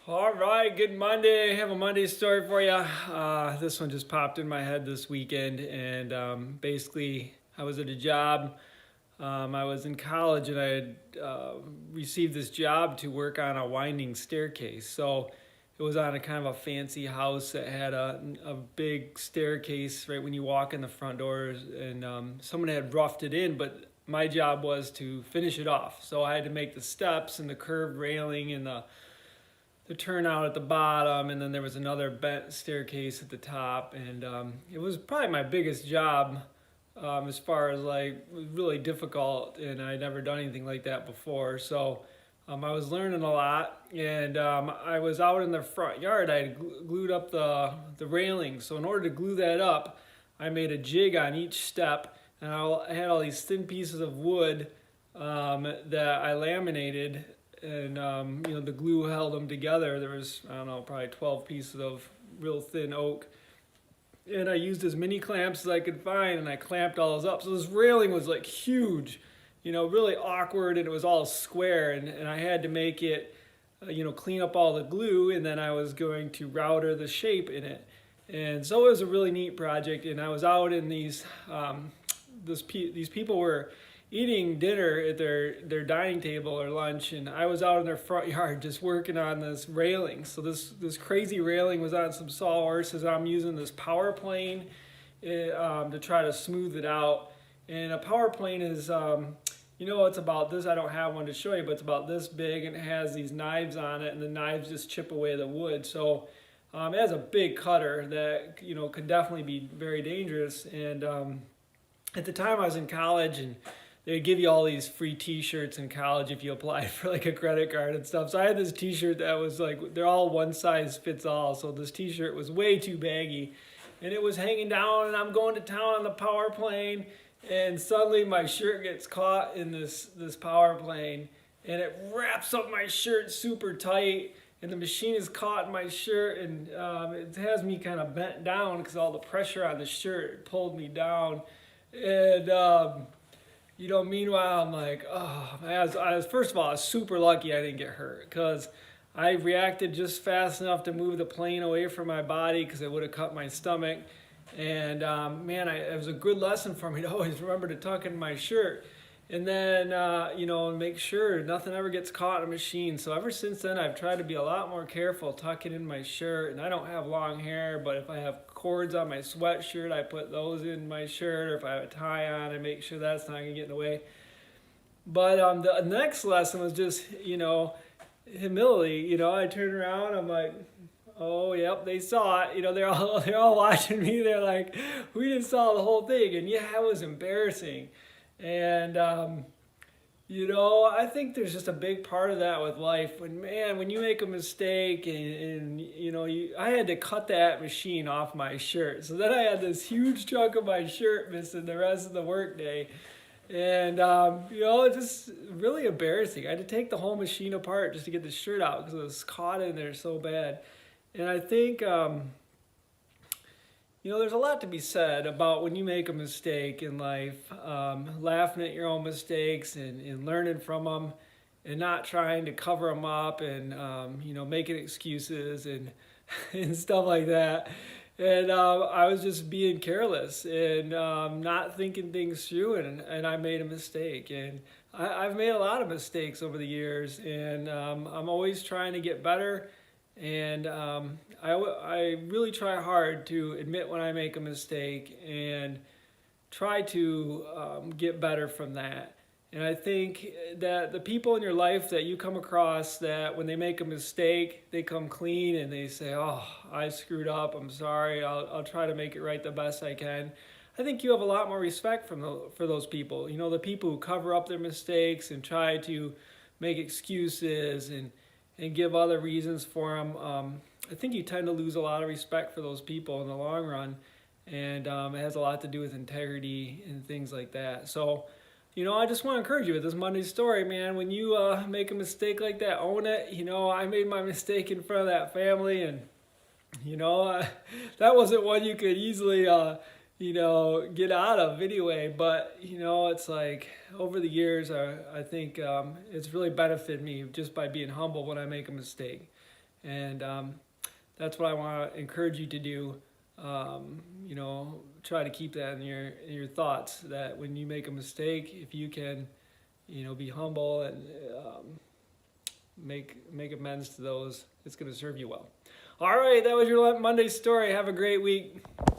All right, good Monday. I have a Monday story for you. This one just popped in my head this weekend, and basically, I was at a job. I was in college, and I had received this job to work on a winding staircase. So it was on a kind of a fancy house that had a big staircase right when you walk in the front doors, and someone had roughed it in, but my job was to finish it off. So I had to make the steps and the curved railing and the turnout at the bottom, and then there was another bent staircase at the top, and it was probably my biggest job as far as like it was really difficult, and I'd never done anything like that before. So I was learning a lot, and I was out in the front yard. I had glued up the railing, so in order to glue that up, I made a jig on each step, and I had all these thin pieces of wood that I laminated, and the glue held them together. There was, I don't know, probably 12 pieces of real thin oak, and I used as many clamps as I could find, and I clamped all those up. So this railing was like huge, really awkward, and it was all square, and I had to make it clean up all the glue, and then I was going to router the shape in it. And so it was a really neat project, and I was out in these people were eating dinner at their dining table or lunch, and I was out in their front yard just working on this railing. So this crazy railing was on some sawhorses. I'm using this power plane to try to smooth it out. And a power plane is, it's about this. I don't have one to show you, but it's about this big, and it has these knives on it, and the knives just chip away the wood. So it has a big cutter that could definitely be very dangerous. And at the time I was in college, and they give you all these free t-shirts in college if you apply for like a credit card and stuff. So I had this t-shirt that was like, they're all one size fits all. So this t-shirt was way too baggy, and it was hanging down, and I'm going to town on the power plane, and suddenly my shirt gets caught in this power plane, and it wraps up my shirt super tight, and the machine is caught in my shirt, and it has me kind of bent down because all the pressure on the shirt pulled me down. And meanwhile, I'm like, oh, I was first of all, I was super lucky I didn't get hurt, because I reacted just fast enough to move the plane away from my body, because it would have cut my stomach. And it was a good lesson for me to always remember to tuck in my shirt, and then make sure nothing ever gets caught in a machine. So ever since then, I've tried to be a lot more careful tucking in my shirt. And I don't have long hair, but if I have cords on my sweatshirt, I put those in my shirt, or if I have a tie on, I make sure that's not gonna get in the way. But the next lesson was just humility. I turned around, I'm like, oh yep, they saw it. They're all watching me. They're like, we just saw the whole thing, and yeah, it was embarrassing. And I think there's just a big part of that with life. When you make a mistake, and I had to cut that machine off my shirt. So then I had this huge chunk of my shirt missing the rest of the workday. And, it's just really embarrassing. I had to take the whole machine apart just to get the shirt out, because it was caught in there so bad. And I think, there's a lot to be said about when you make a mistake in life, laughing at your own mistakes, and learning from them, and not trying to cover them up, and, making excuses and, and stuff like that. And I was just being careless, and not thinking things through, and I made a mistake. And I've made a lot of mistakes over the years, and I'm always trying to get better. And I really try hard to admit when I make a mistake, and try to get better from that. And I think that the people in your life that you come across, that when they make a mistake, they come clean and they say, oh, I screwed up, I'm sorry, I'll try to make it right the best I can. I think you have a lot more respect for those people. The people who cover up their mistakes and try to make excuses and give other reasons for them. I think you tend to lose a lot of respect for those people in the long run, and it has a lot to do with integrity and things like that. So, I just want to encourage you with this Monday story, man. When you make a mistake like that, own it. I made my mistake in front of that family, and that wasn't one you could easily get out of anyway. But it's like over the years, I think it's really benefited me just by being humble when I make a mistake. And that's what I want to encourage you to do. You know, try to keep that in your thoughts, that when you make a mistake, if you can, you know, be humble and make amends to those, it's going to serve you well. All right, that was your Monday story. Have a great week.